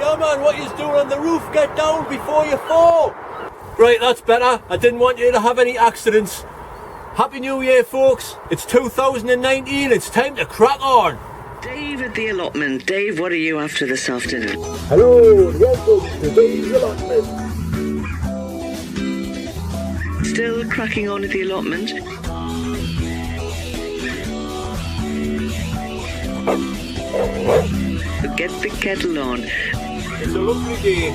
Yeah man, what you doing on the roof? Get down before you fall. Right, that's better. I didn't want you to have any accidents. Happy New Year folks. It's 2019, it's time to crack on. Dave at the allotment. Dave, what are you after this afternoon? Hello, welcome to Dave's allotment. Still cracking on at the allotment? Get the kettle on. It's a lovely day.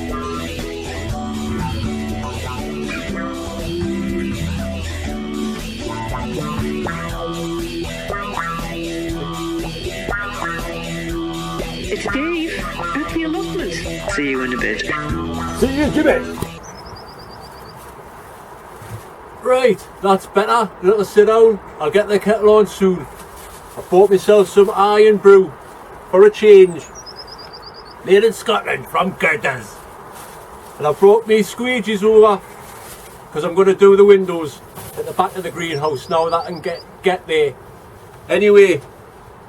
It's Dave at the allotment. See you in a bit. See you, Jimmy. Right, that's better. A little sit down. I'll get the kettle on soon. I bought myself some iron brew for a change. Made in Scotland from Curtis. And I brought me squeegees over because I'm going to do the windows at the back of the greenhouse now that I can get there. Anyway,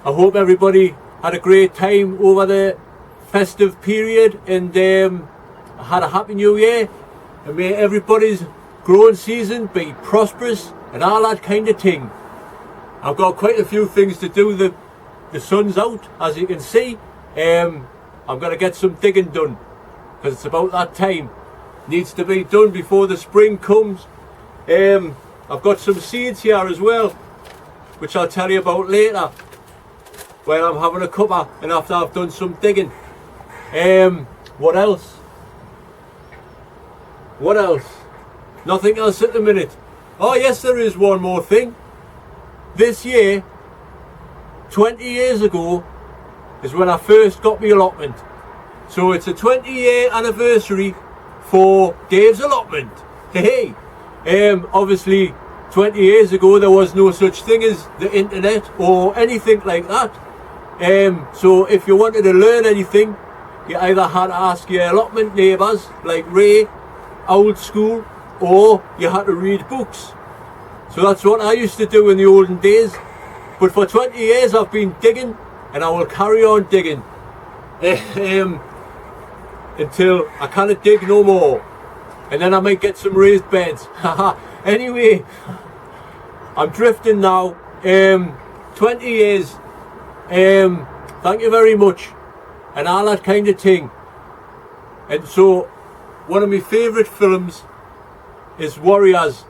I hope everybody had a great time over the festive period and had a happy new year, and may everybody's growing season be prosperous and all that kind of thing. I've got quite a few things to do. The sun's out, as you can see. I'm going to get some digging done because it's about that time. Needs to be done before the spring comes. I've got some seeds here as well, which I'll tell you about later when I'm having a cuppa and after I've done some digging. What else? What else? Nothing else at the minute. Oh yes, there is one more thing. This year, 20 years ago, is when I first got my allotment. So it's a 20-year anniversary for Dave's allotment. Hey, obviously 20 years ago there was no such thing as the internet or anything like that. So if you wanted to learn anything, you either had to ask your allotment neighbours like Ray, old school, or you had to read books. So that's what I used to do in the olden days. But for 20 years I've been digging, and I will carry on digging until I can't dig no more, and then I might get some raised beds. Anyway, I'm drifting now. 20 years, thank you very much, and all that kind of thing. And so one of my favourite films is Warriors,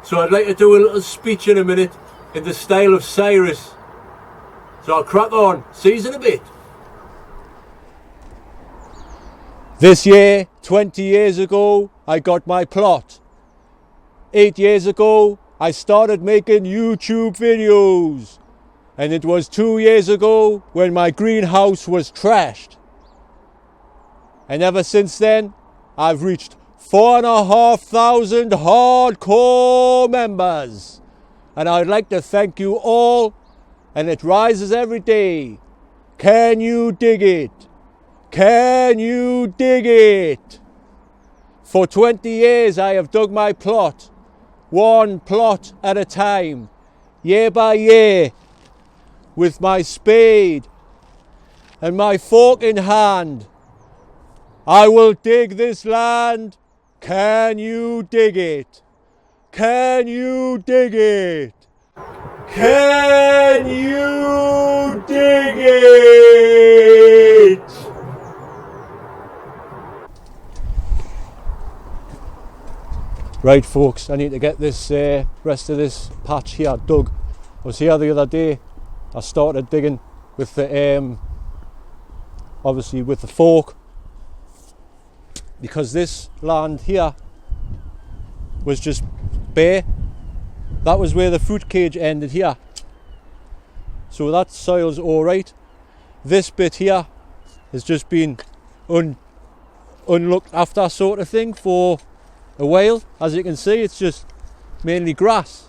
so I'd like to do a little speech in a minute in the style of Cyrus. So I'll crack on. See you in a bit. This year, 20 years ago, I got my plot. 8 years ago, I started making YouTube videos. And it was 2 years ago when my greenhouse was trashed. And ever since then, I've reached 4,500 hardcore members. And I'd like to thank you all. And it rises every day. Can you dig it? Can you dig it? For 20 years I have dug my plot, one plot at a time, year by year, with my spade and my fork in hand. I will dig this land. Can you dig it? Can you dig it? Can you dig it? Right folks, I need to get this rest of this patch here dug. I was here the other day. I started digging with the obviously with the fork, because this land here was just bare. That was where the fruit cage ended here. So that soil's alright. This bit here has just been unlooked after sort of thing for a while. As you can see, it's just mainly grass.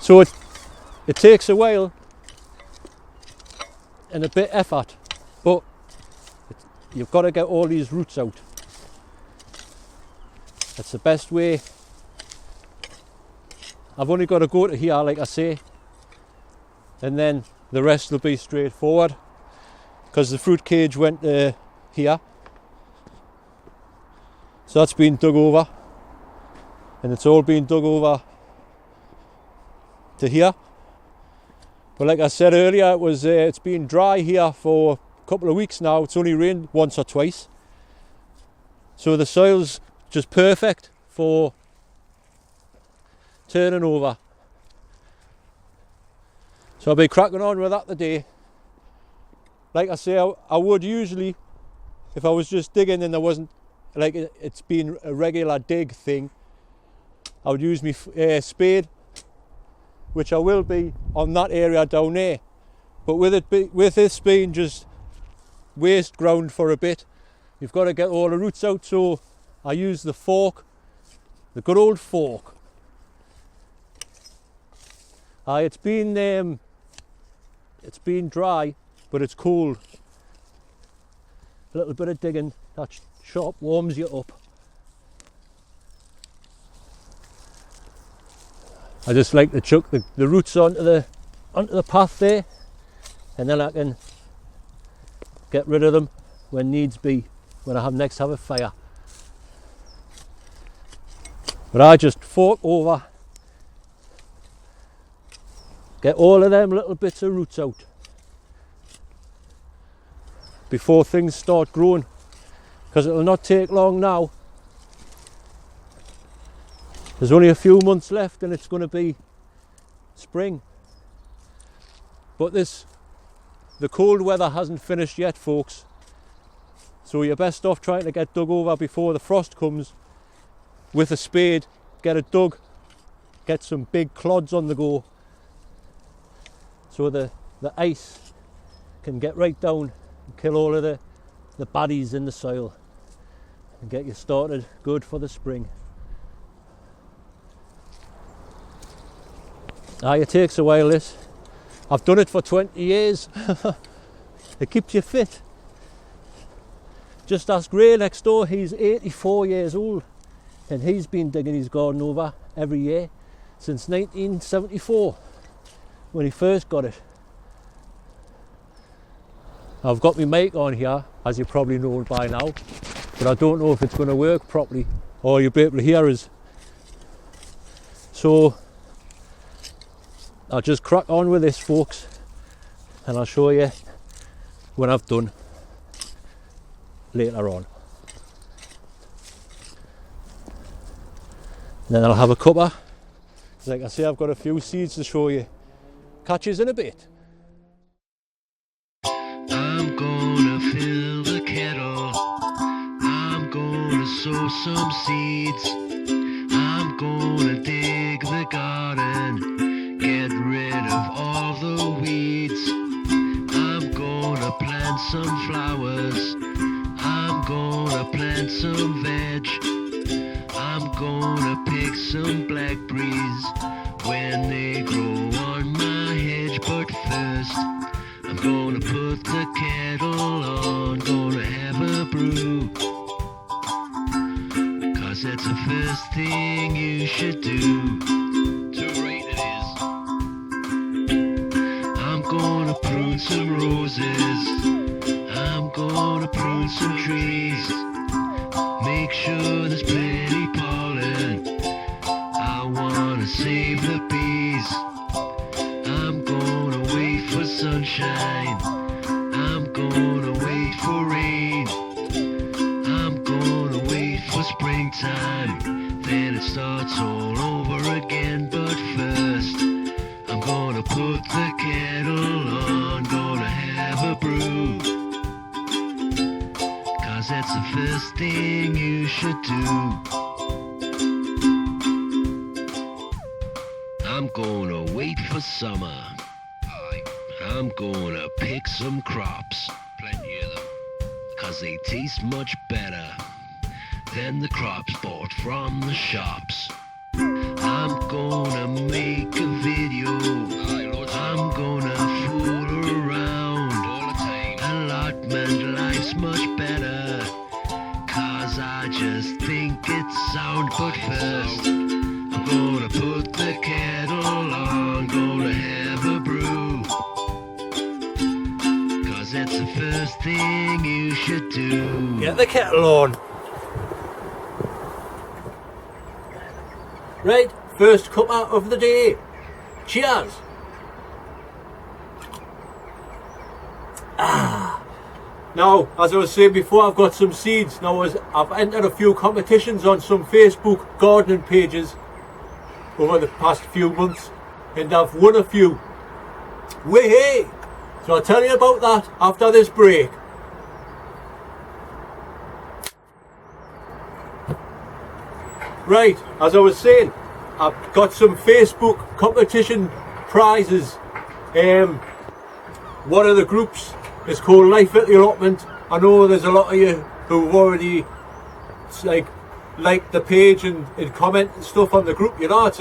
So it takes a while and a bit effort, but you've got to get all these roots out. That's the best way. I've only got to go to here, like I say, and then the rest will be straightforward. because the fruit cage went here. So that's been dug over, and it's all been dug over to here. But like I said earlier, it's been dry here for a couple of weeks now. It's only rained once or twice, so the soil's just perfect for turning over. So I'll be cracking on with that today. Like I say, I would usually, if I was just digging and there wasn't, like it's been a regular dig thing, I would use my spade, which I will be on that area down there. But with this being just waste ground for a bit, you've got to get all the roots out, so I use the fork, the good old fork. It's been dry, but it's cold. A little bit of digging, that sharp warms you up. I just like to chuck the roots onto the path there, and then I can get rid of them when needs be, when I next have a fire. But I just fork over, get all of them little bits of roots out before things start growing, because it'll not take long now. There's only a few months left and it's going to be spring. But the cold weather hasn't finished yet, folks. So you're best off trying to get dug over before the frost comes with a spade. Get it dug, get some big clods on the go, so the ice can get right down and kill all of the baddies in the soil and get you started good for the spring. It takes a while, this. I've done it for 20 years. It keeps you fit. Just ask Ray next door, he's 84 years old and he's been digging his garden over every year since 1974 when he first got it. I've got my mic on here, as you probably know by now, but I don't know if it's going to work properly or you'll be able to hear us. So I'll just crack on with this, folks, and I'll show you when I've done later on. And then I'll have a cuppa. Like I say, I've got a few seeds to show you. Catch us in a bit. I'm gonna fill the kettle. I'm gonna sow some seeds. I'm gonna dig the garden, get rid of all the weeds. I'm gonna plant some flowers. I'm gonna plant some veg. I'm gonna pick some blackberries when they grow on my hedge. But first, I'm gonna put the kettle on, gonna have a brew. 'Cause that's the first thing you should do. Too right it is. I'm gonna prune some roses. I'm gonna prune some trees. Make sure there's plenty pollen. I wanna save the bees. I'm gonna wait for sunshine. I'm gonna wait for rain. I'm gonna wait for springtime. Then it starts all over again. But first, I'm gonna put the kettle on. Gonna have a brew. 'Cause that's the first thing you should do. I'm gonna wait for summer. I'm gonna pick some crops, plenty of them, 'cause they taste much better than the crops bought from the shops. I'm gonna make a video. I'm gonna fool around all the time. Allotment life's much better, 'cause I just think it's sound. But first, I'm gonna put the kettle on, gonna have a brew. 'Cause that's the first first thing you should do. Get the kettle on. Right, first cuppa of the day. Cheers. Now, as I was saying before, I've got some seeds. Now, I've entered a few competitions on some Facebook gardening pages over the past few months, and I've won a few. Way! So I'll tell you about that after this break. Right, as I was saying, I've got some Facebook competition prizes. One of the groups is called Life at the Allotment. I know there's a lot of you who've already like the page and comment and stuff on the group. You know, it's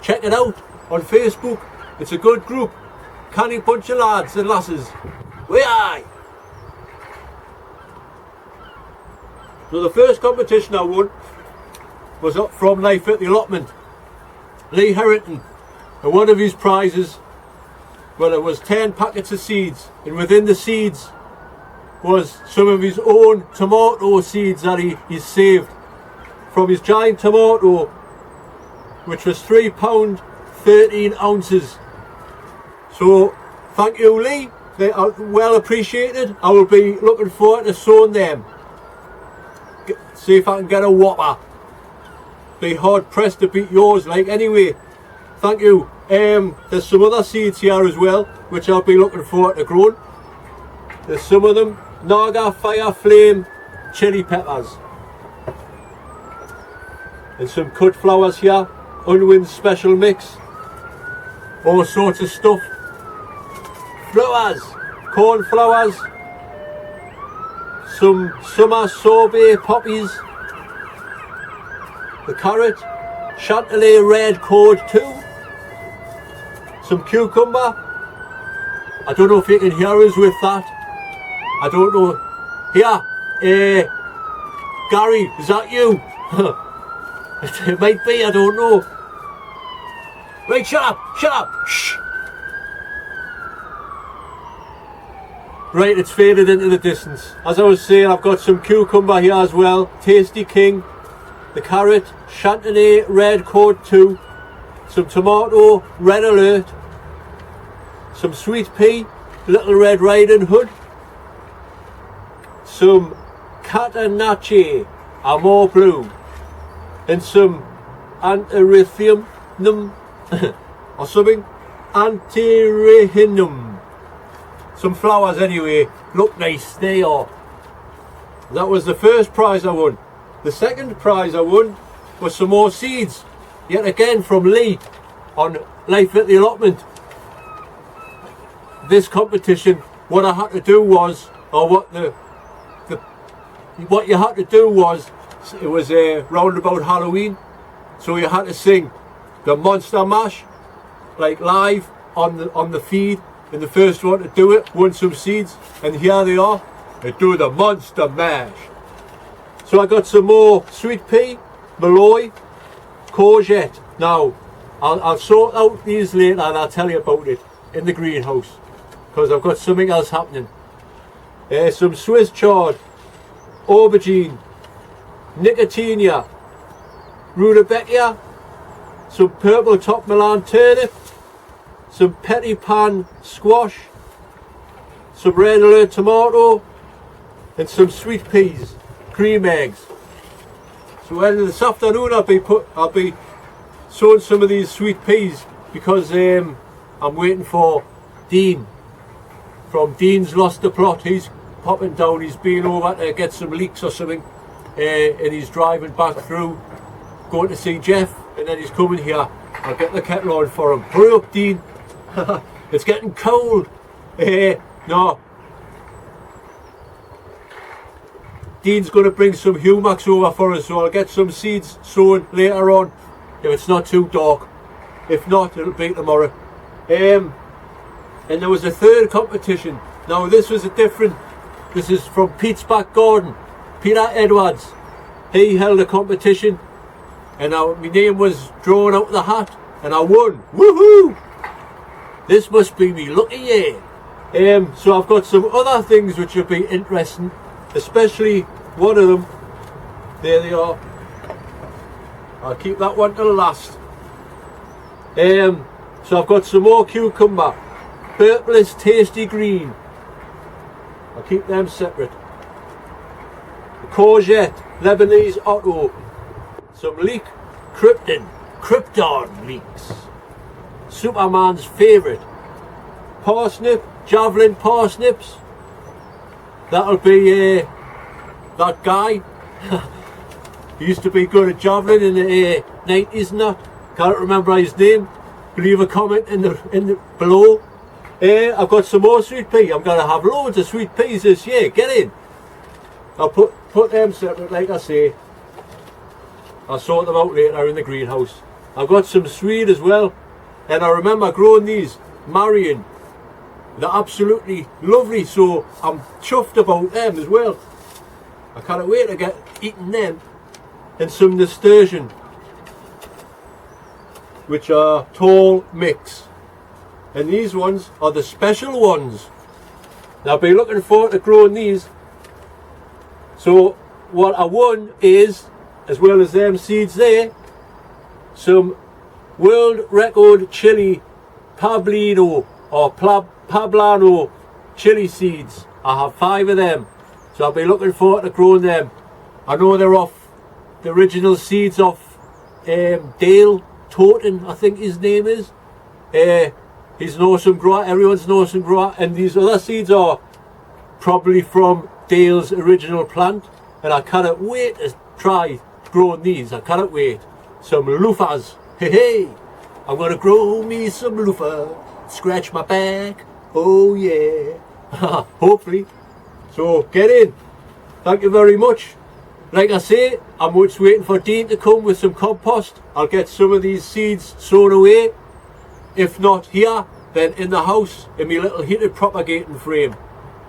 check it out on Facebook. It's a good group. Canny bunch of lads and lasses. Way aye! So the first competition I won was up from Life at the Allotment. Lee Harrington, and one of his prizes, well, it was 10 packets of seeds, and within the seeds was some of his own tomato seeds that he's saved from his giant tomato, which was £3 13 ounces. So thank you, Lee, they are well appreciated. I will be looking forward to sowing them. See if I can get a whopper. Be hard pressed to beat yours, like. Anyway, thank you. There's some other seeds here as well, which I'll be looking forward to growing. There's some of them. Naga Fire Flame chili peppers, and some cut flowers here. Unwin special mix. All sorts of stuff. Flowers, corn flowers, some summer sorbet poppies. The carrot, Chantilly red code 2, some cucumber. I don't know if you can hear us with that. I don't know. Here, Gary, is that you? It might be, I don't know. Right, shut up, shh. Right, it's faded into the distance. As I was saying, I've got some cucumber here as well. Tasty King. The carrot, Chantilly red code 2, some tomato, red alert, some sweet pea, Little Red Riding Hood, some Catenacci, Amor Blue, and some Antirrhinum or something, Antirrhinum. Some flowers anyway, look nice, they are. That was the first prize I won. The second prize I won was some more seeds, yet again from Lee on Life at the Allotment. This competition, what I had to do was, or what you had to do was, it was round about Halloween, so you had to sing the Monster Mash, like live on the feed, and the first one to do it won some seeds, and here they are, they do the Monster Mash. So I got some more sweet pea, malloy, courgette. Now, I'll sort out these later and I'll tell you about it in the greenhouse, because I've got something else happening. Some Swiss chard, aubergine, nicotinia, rutabaga, some purple top Milan turnip, some petit pan squash, some red alert tomato, and some sweet peas. Cream eggs. So this afternoon I'll be sowing some of these sweet peas, because I'm waiting for Dean from Dean's Lost the Plot. He's popping down, he's been over to get some leeks or something, and he's driving back through, going to see Jeff, and then he's coming here. I'll get the kettle on for him. Hurry up, Dean. It's getting cold. No, Dean's going to bring some Humax over for us, so I'll get some seeds sown later on, if it's not too dark. If not, it'll be tomorrow. And there was a third competition. Now this was this is from Pete's back garden. Peter Edwards. He held a competition, and my name was drawn out of the hat, and I won. Woohoo! This must be me lucky year. So I've got some other things which will be interesting, especially one of them. There they are. I'll keep that one till last. So I've got some more cucumber, purplish tasty green. I'll keep them separate. Courgette, Lebanese Otto, some leek, Krypton leeks, Superman's favourite, parsnip, javelin parsnips. That'll be that guy. He used to be good at javelin in the 90s and that. Can't remember his name. Leave a comment in the below. I've got some more sweet pea. I'm going to have loads of sweet peas this year. Get in. I'll put them separate, like I say. I'll sort them out later in the greenhouse. I've got some swede as well. And I remember growing these, marrying. They're absolutely lovely, so I'm chuffed about them as well. I can't wait to get eating them. And some nasturtium, which are tall mix. And these ones are the special ones. Now I've been looking forward to growing these. So what I won is, as well as them seeds there, some world record chili Pablino or Poblano chili seeds. I have 5 of them. So I'll be looking forward to growing them. I know they're off the original seeds off Dale Totten, I think his name is. He's an awesome grower, everyone's an awesome grower, and these other seeds are probably from Dale's original plant, and I cannot wait to try growing these. I cannot wait. Some loofahs, hey, I'm gonna grow me some loofah, scratch my back, oh yeah, hopefully. So get in. Thank you very much. Like I say, I'm just waiting for Dean to come with some compost. I'll get some of these seeds sown away. If not here, then in the house in my little heated propagating frame.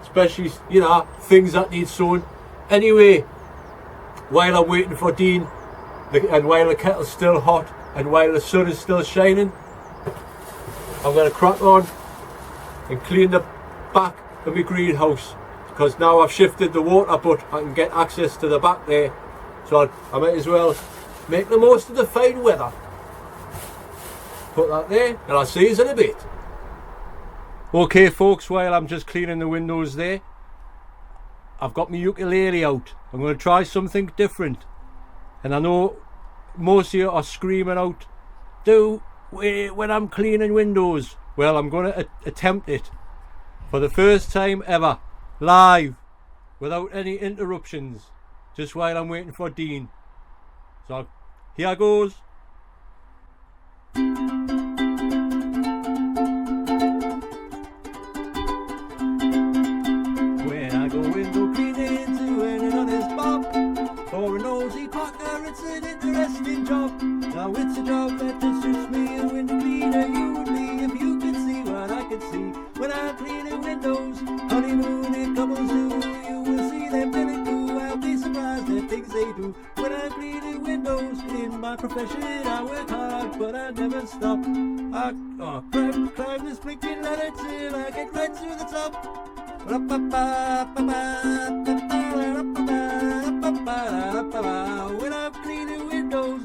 Especially, you know, things that need sown. Anyway, while I'm waiting for Dean, and while the kettle's still hot, and while the sun is still shining, I'm going to crack on and clean the back of my greenhouse. Because now I've shifted the water, but I can get access to the back there, so I might as well make the most of the fine weather. Put that there, and I'll see you in a bit. Okay folks, while I'm just cleaning the windows there, I've got my ukulele out. I'm going to try something different, and I know most of you are screaming out, "Do when I'm cleaning windows." Well, I'm going to attempt it for the first time ever. Live, without any interruptions, just while I'm waiting for Dean. So here goes. When I go window cleaning to an honest bob, for a nosy quacker, it's an interesting job. Now it's a job that just suits me, a window cleaner, you and me. If you can see what I can see when I'm cleaning windows, honeymoon it couples do, you will see them really do. I'll be surprised at things they do when I'm cleaning windows. In my profession I work hard, but I never stop. I climb this blinking ladder till I get right to the top. When I'm cleaning windows.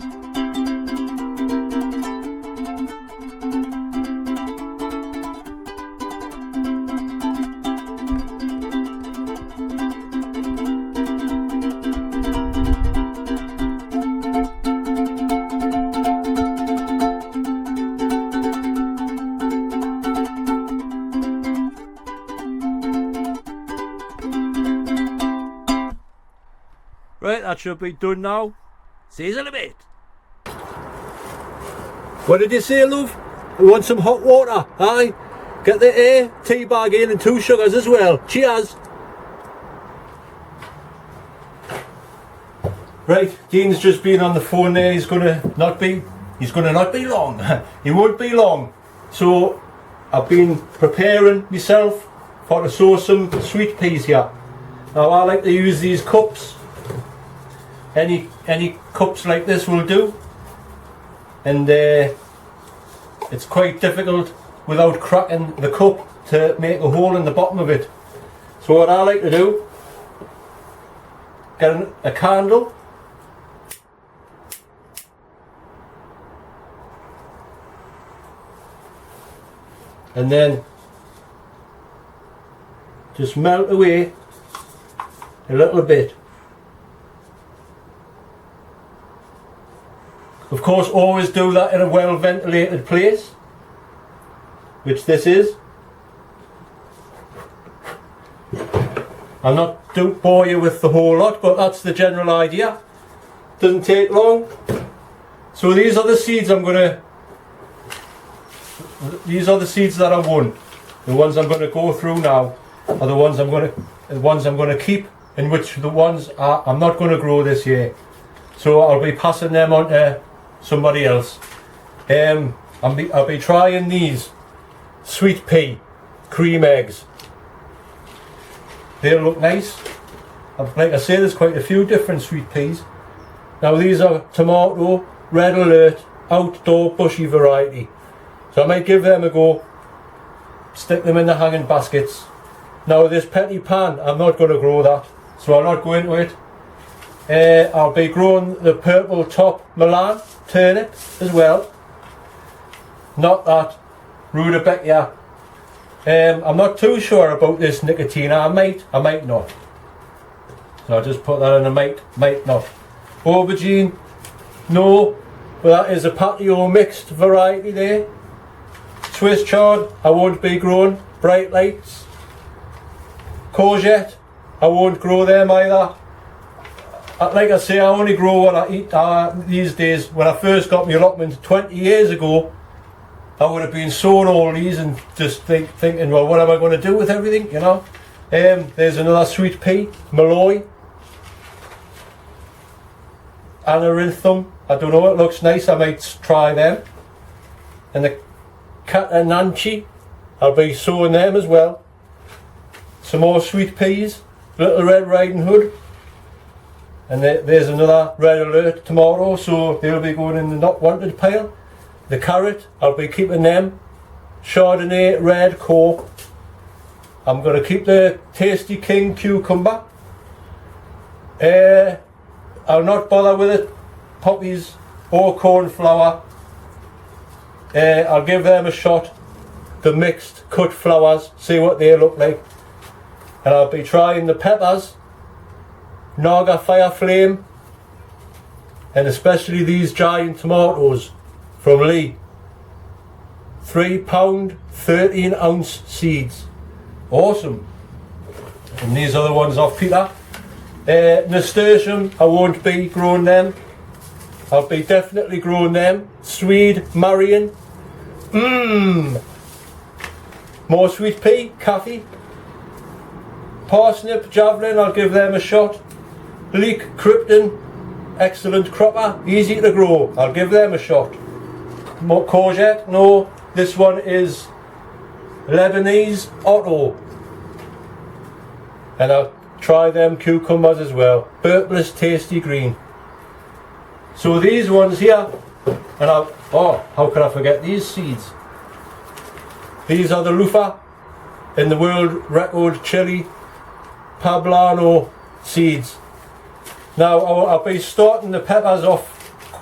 Right, that should be done now. See you in a bit. What did you say, love? We want some hot water, aye? Get the tea bag in and 2 sugars as well. Cheers. Right, Dean's just been on the phone there. He's gonna not be long. He won't be long. So I've been preparing myself for to sow some sweet peas here. Now I like to use these cups. Any cups like this will do, and it's quite difficult without cracking the cup to make a hole in the bottom of it. So what I like to do, get a candle, and then just melt away a little bit. Of course, always do that in a well ventilated place, which this is. I'll not bore you with the whole lot, but that's the general idea. Doesn't take long. So these are the seeds these are the seeds that I won. The ones I'm going to go through now are the ones I'm going to keep, and which the ones I'm not going to grow this year. So I'll be passing them on to somebody else. I'll be trying these sweet pea cream eggs. They look nice. Like I say, there's quite a few different sweet peas. Now these are tomato, red alert, outdoor bushy variety. So I might give them a go, stick them in the hanging baskets. Now this petty pan, I'm not going to grow that, so I'll not go into it. I'll be growing the purple top Milan turnip as well. Not that rutabaga. I'm not too sure about this nicotina. I might not. So I'll just put that in a might not. Aubergine, no, but that is a patio mixed variety there. Swiss chard, I won't be growing. Bright lights. Courgette, I won't grow them either. Like I say, I only grow what I eat these days. When I first got my allotment 20 years ago, I would have been sowing all these and just thinking, well, what am I going to do with everything, you know? There's another sweet pea, Malloy. Anarinthum, I don't know, it looks nice, I might try them. And the Catananchi, I'll be sowing them as well. Some more sweet peas, Little Red Riding Hood. And there's another red alert tomato, so they'll be going in the not wanted pile. The carrot, I'll be keeping them. Chardonnay, red, cork. I'm going to keep the Tasty King cucumber. I'll not bother with it. Poppies or cornflower. I'll give them a shot. The mixed cut flowers, see what they look like. And I'll be trying the peppers. Naga Fire Flame, and especially these giant tomatoes from Lee. £3, 13 ounce seeds. Awesome. And these are the ones off Peter. Nasturtium, I won't be growing them. I'll be definitely growing them. Swede, Marion. More sweet pea, Kathy. Parsnip, Javelin, I'll give them a shot. Leek, Krypton, excellent cropper, easy to grow, I'll give them a shot. More courgette, no, this one is Lebanese Otto. And I'll try them cucumbers as well, purplish tasty green. So these ones here, and how can I forget these seeds? These are the Lufa in the world record chili poblano seeds. Now I'll be starting the peppers off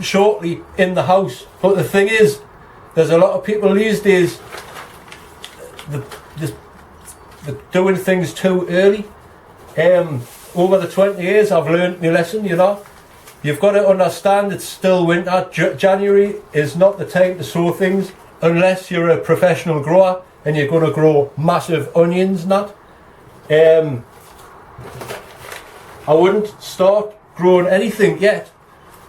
shortly in the house, but the thing is, there's a lot of people these days they're doing things too early. Over the 20 years I've learned my lesson, you know. You've got to understand it's still winter. January is not the time to sow things unless you're a professional grower and you're going to grow massive onions and that. I wouldn't start growing anything yet.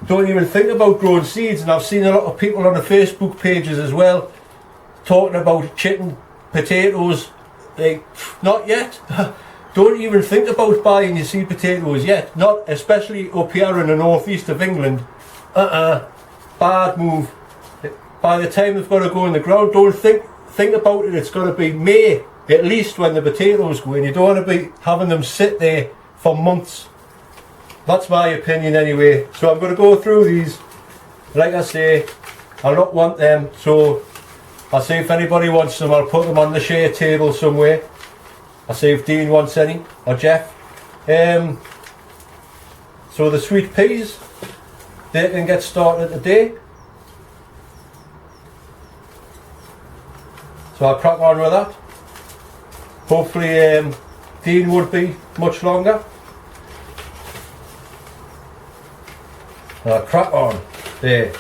Don't even think about growing seeds. And I've seen a lot of people on the Facebook pages as well talking about chicken potatoes. Not yet. Don't even think about buying your seed potatoes yet. Not especially up here in the northeast of England. Bad move. By the time they've got to go in the ground, don't think about it. It's got to be May at least when the potatoes go in. You don't want to be having them sit there for months. That's my opinion anyway. So I'm going to go through these. Like I say, I'll not want them. So I'll see if anybody wants them. I'll put them on the share table somewhere. I'll see if Dean wants any, or Jeff. So the sweet peas, they can get started today. So I'll crack on with that. Hopefully Dean won't be much longer. I'll crack on. There.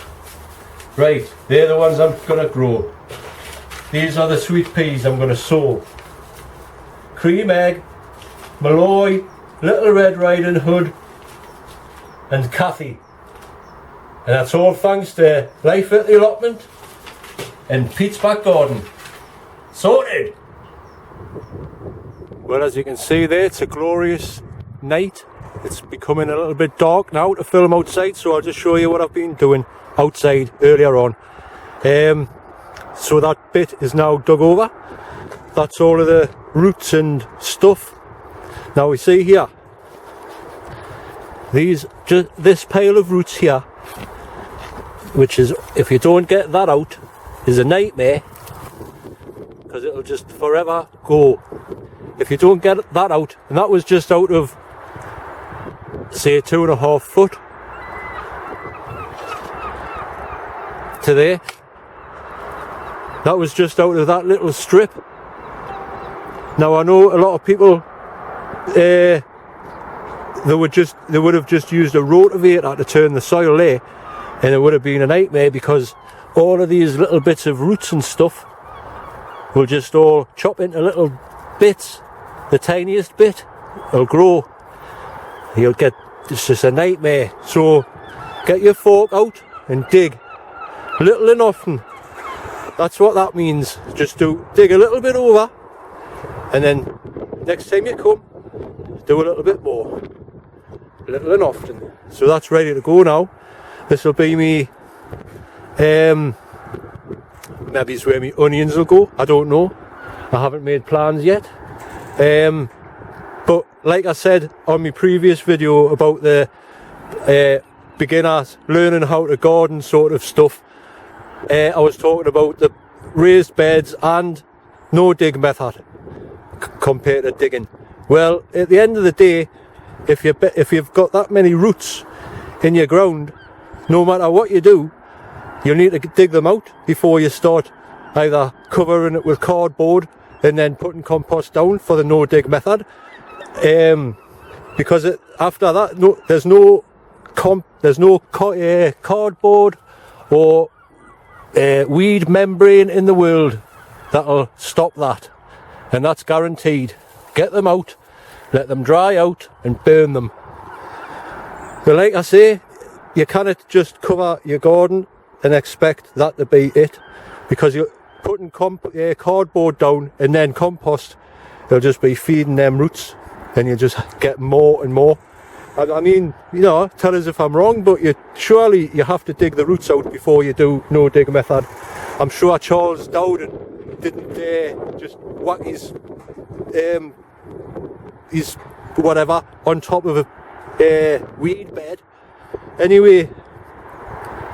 Right, they're the ones I'm going to grow. These are the sweet peas I'm going to sow. Cream egg, Malloy, Little Red Riding Hood and Kathy. And that's all thanks to Life at the Allotment and Pete's back garden. Sorted! Well, as you can see there, it's a glorious night. It's becoming a little bit dark now to film outside, so I'll just show you what I've been doing outside earlier on. So that bit is now dug over. That's all of the roots and stuff. Now we see here, this pile of roots here, which is, if you don't get that out, is a nightmare, because it'll just forever go. If you don't get that out, and that was just out of, say, 2.5 foot to there. That was just out of that little strip. Now I know a lot of people, they would have just used a rotavator to turn the soil there, and it would have been a nightmare, because all of these little bits of roots and stuff will just all chop into little bits. The tiniest bit will grow. You'll get, it's just a nightmare. So get your fork out and dig, little and often. That's what that means. Just dig a little bit over, and then next time you come, do a little bit more, little and often. So that's ready to go now. This will be me, maybe it's where my onions will go, I don't know. I haven't made plans yet. But like I said on my previous video about the beginners learning how to garden sort of stuff, I was talking about the raised beds and no dig method compared to digging. Well, at the end of the day, if you've got that many roots in your ground, no matter what you do, you'll need to dig them out before you start either covering it with cardboard and then putting compost down for the no dig method. Because after that, there's no cardboard or weed membrane in the world that'll stop that, and that's guaranteed. Get them out, let them dry out and burn them. But like I say, you cannot just cover your garden and expect that to be it, because you're putting cardboard down and then compost, they'll just be feeding them roots, and you just get more and more. I mean, you know, tell us if I'm wrong, but surely you have to dig the roots out before you do no dig method. I'm sure Charles Dowden didn't just whack his whatever on top of a weed bed. Anyway,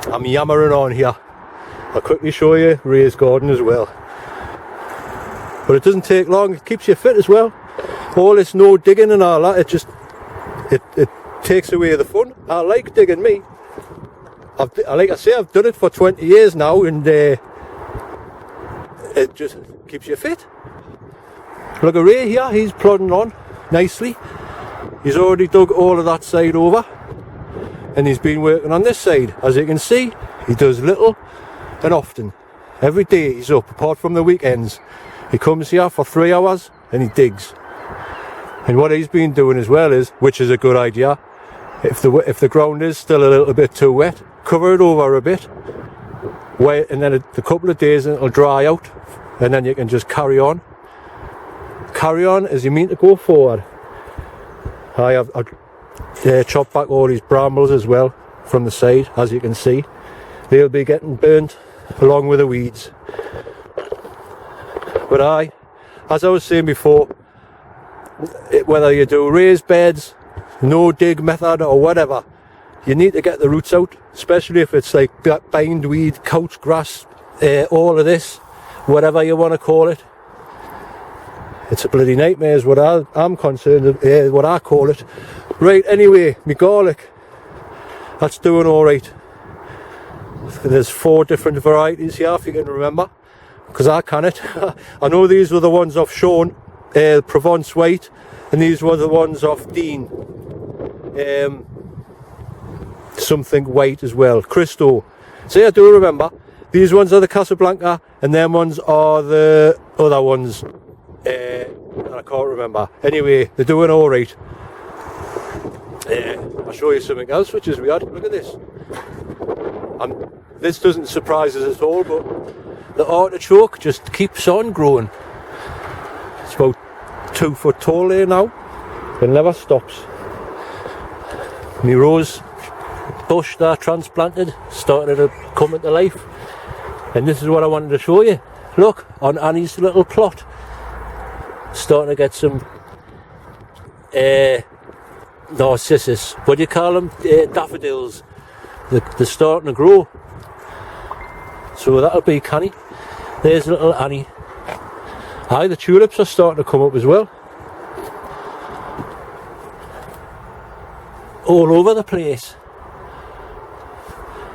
I'm yammering on here. I'll quickly show you raised garden as well. But it doesn't take long, it keeps you fit as well. All this no digging and all that, it takes away the fun. I like digging me. Like I say, I've done it for 20 years now, and it just keeps you fit. Look at Ray here, he's plodding on nicely. He's already dug all of that side over, and he's been working on this side. As you can see, he does little and often. Every day he's up, apart from the weekends. He comes here for 3 hours and he digs. And what he's been doing as well is, which is a good idea, if the ground is still a little bit too wet, cover it over a bit, wait, and then a couple of days and it'll dry out, and then you can just carry on as you mean to go forward. I've chopped back all these brambles as well from the side, as you can see. They'll be getting burnt along with the weeds. But as I was saying before, whether you do raised beds, no dig method or whatever, you need to get the roots out, especially if it's like bindweed, couch grass, all of this. whatever you want to call it. It's a bloody nightmare is what I'm concerned, what I call it. Right, anyway, my garlic, that's doing alright. There's 4 different varieties here, if you can remember, because I can't. I know these were the ones off Sown, Provence White, and these were the ones off Dean. Something white as well, Cristo. See, I do remember. These ones are the Casablanca, and them ones are the other ones. I can't remember. Anyway, they're doing alright. I'll show you something else which is weird. Look at this. This doesn't surprise us at all, but the artichoke just keeps on growing. It's about 2 foot tall there now. It never stops. My rose bush that I transplanted started to come into life, and this is what I wanted to show you. Look, on Annie's little plot, starting to get some narcissus, what do you call them, daffodils. They're starting to grow, so that'll be canny. There's little Annie. Aye, the tulips are starting to come up as well, all over the place.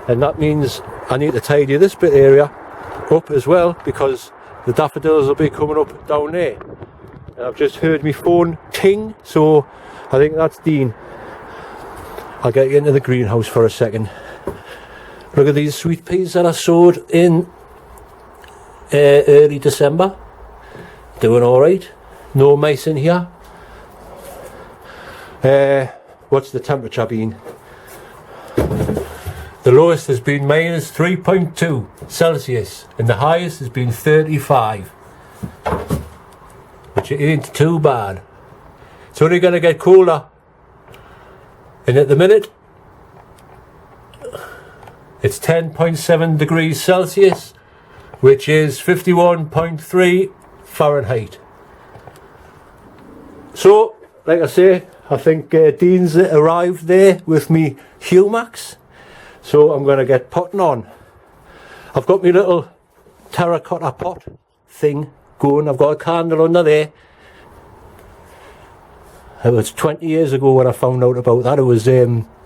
And that means I need to tidy this bit area up as well, because the daffodils will be coming up down there. And I've just heard my phone ting, so I think that's Dean. I'll get you into the greenhouse for a second. Look at these sweet peas that I sowed in early December. Doing alright. No mice in here. What's the temperature been? The lowest has been minus 3.2 Celsius and the highest has been 35, which ain't too bad. It's only going to get colder, and at the minute it's 10.7 degrees Celsius, which is 51.3 Fahrenheit. So, like I say, I think Dean's arrived there with me Humax. So I'm going to get potting on. I've got my little terracotta pot thing going. I've got a candle under there. It was 20 years ago when I found out about that. It was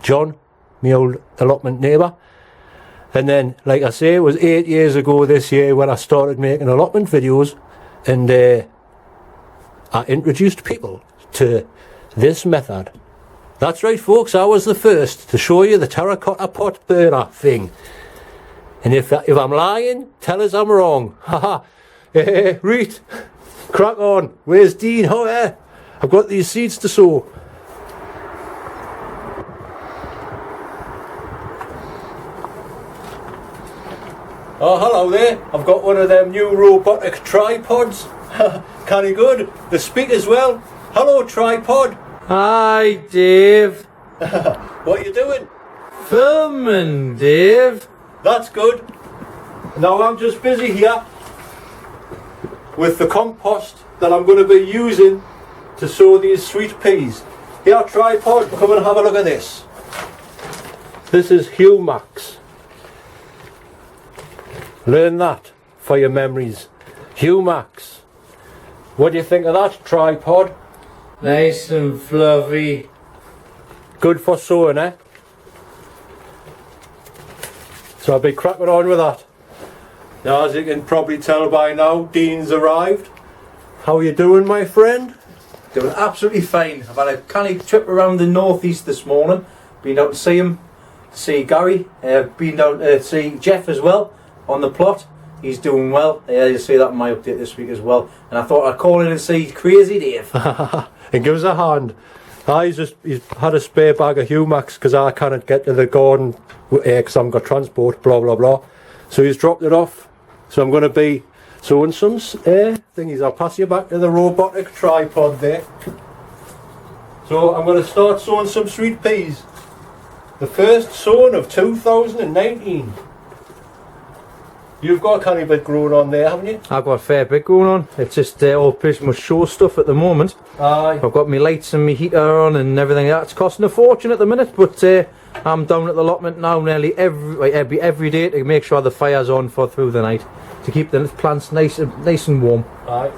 John, my old allotment neighbour. And then, like I say, it was 8 years ago this year when I started making allotment videos. And I introduced people to this method. That's right, folks, I was the first to show you the terracotta pot burner thing. And if I'm lying, tell us I'm wrong. Haha. Reet, crack on. Where's Dean? Oh, yeah. I've got these seeds to sow. Oh, hello there. I've got one of them new robotic tripods. Canny good. The speak as well. Hello, tripod. Hi, Dave. What are you doing? Filming, Dave. That's good. Now I'm just busy here with the compost that I'm going to be using to sow these sweet peas. Here, tripod, come and have a look at this. This is Humax. Learn that for your memories. Humax. What do you think of that, tripod? Nice and fluffy. Good for sowing, eh? So I'll be cracking on with that. Now, as you can probably tell by now, Dean's arrived. How are you doing, my friend? Doing absolutely fine. I've had a canny trip around the northeast this morning. Been out to see him, to see Gary. Been down to see Jeff as well on the plot. He's doing well. You'll see that in my update this week as well. And I thought I'd call in and see Crazy Dave. And give us a hand. He's had a spare bag of Humax because I can't get to the garden because I haven't got transport, blah blah blah. So he's dropped it off. So I'm going to be sowing some thingies. I'll pass you back to the robotic tripod there. So I'm going to start sowing some sweet peas. The first sowing of 2019. You've got a canny bit growing on there, haven't you? I've got a fair bit going on. It's just all pretty much show stuff at the moment. Aye. I've got my lights and my heater on and everything like that. It's costing a fortune at the minute, but I'm down at the allotment now nearly every day to make sure the fire's on for through the night to to keep the plants nice and warm. Aye,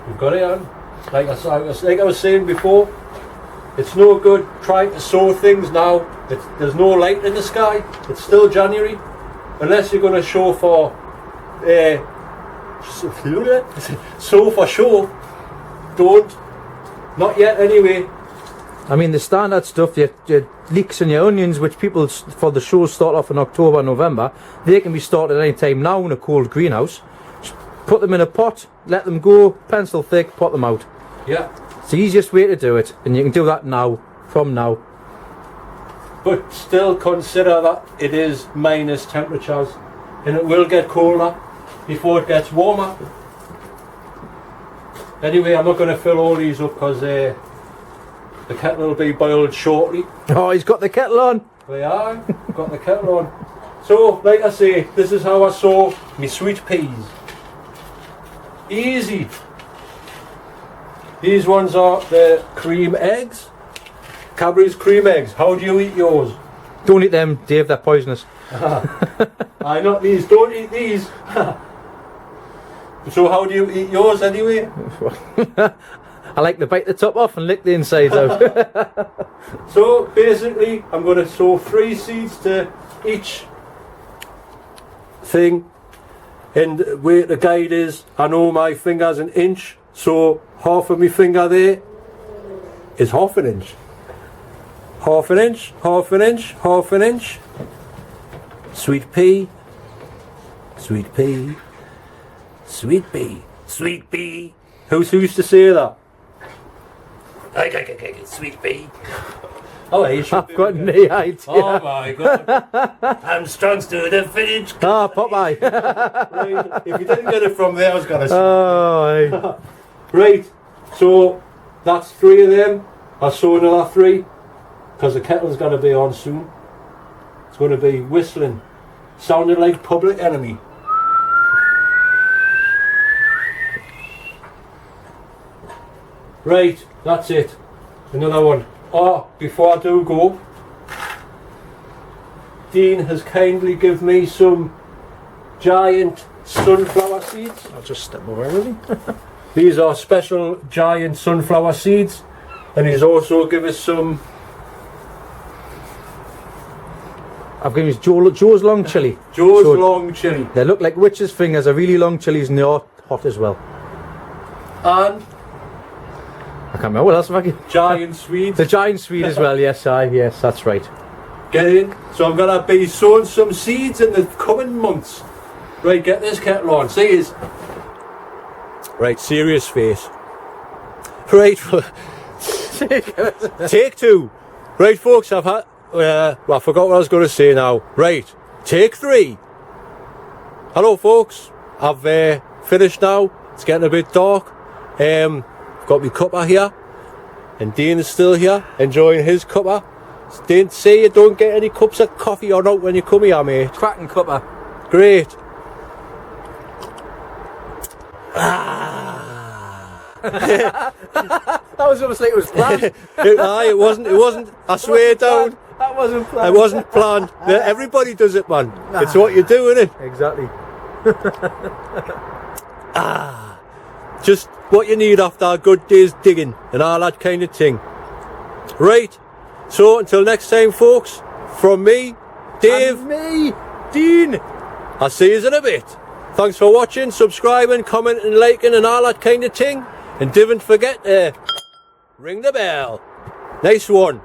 you've got it on. Like I was saying before, it's no good trying to sow things now. There's no light in the sky. It's still January, unless you're going to show for sow for show. Don't. Not yet, anyway. I mean, the standard stuff, your leeks and your onions, which people for the show start off in October, November, they can be started any time now in a cold greenhouse. Just put them in a pot, let them go, pencil thick, pot them out. Yeah. It's the easiest way to do it, and you can do that now, from now. But still consider that it is minus temperatures, and it will get colder before it gets warmer. Anyway, I'm not going to fill all these up because the kettle will be boiled shortly. Oh, he's got the kettle on. We are, got the kettle on. So, like I say, this is how I sow my sweet peas. Easy. These ones are the cream eggs. Cadbury's cream eggs. How do you eat yours? Don't eat them, Dave, they're poisonous. Aye, not these. Don't eat these. So how do you eat yours anyway? I like to bite the top off and lick the insides out. So basically I'm going to sow 3 seeds to each thing, and the way the guide is, I know my finger's an inch, so half of my finger there is half an inch. Half an inch, half an inch, half an inch. Sweet pea, sweet pea, sweet pea, sweet pea. Who used to say that? Sweet pea. Oh, you should I've got no idea. Oh my god. Hamstrings to the finish. Ah, Popeye. Right. If you didn't get it from there, I was going to say. Oh, aye. Right, so that's 3 of them. I'll sow another 3 because the kettle's going to be on soon. It's going to be whistling, sounding like Public Enemy. Right, that's it. Another one. Oh, before I do go, Dean has kindly given me some giant sunflower seeds. I'll just step over everything. These are special giant sunflower seeds, and he's also given us some. I've given you Joe's long chilli. Joe's So long chilli. They look like witches' fingers, they're really long chilies and they're hot as well. And I can't remember what else have I given. giant Swedes. The giant Swede as well, yes, yes, that's right. Get in. So I'm going to be sowing some seeds in the coming months. Right, get this kettle on. See his. Right, serious face. Right, take 2. Right, folks, I've had. Well, I forgot what I was going to say now. Right, take 3. Hello, folks. I've finished now. It's getting a bit dark. I've got my cuppa here, and Dean is still here enjoying his cuppa. Don't say you don't get any cups of coffee or not when you come here, mate. Cracking cuppa. Great. That was almost like it was planned. It wasn't. I swear down. That wasn't planned. It wasn't planned. Everybody does it, man. It's what you do, innit? Exactly. Just what you need after a good day's digging and all that kind of thing. Right. So until next time, folks, from me, Dave, And me, Dean. I'll see you in a bit. Thanks for watching, subscribing, commenting, liking and all that kind of thing. And don't forget to ring the bell. Nice one.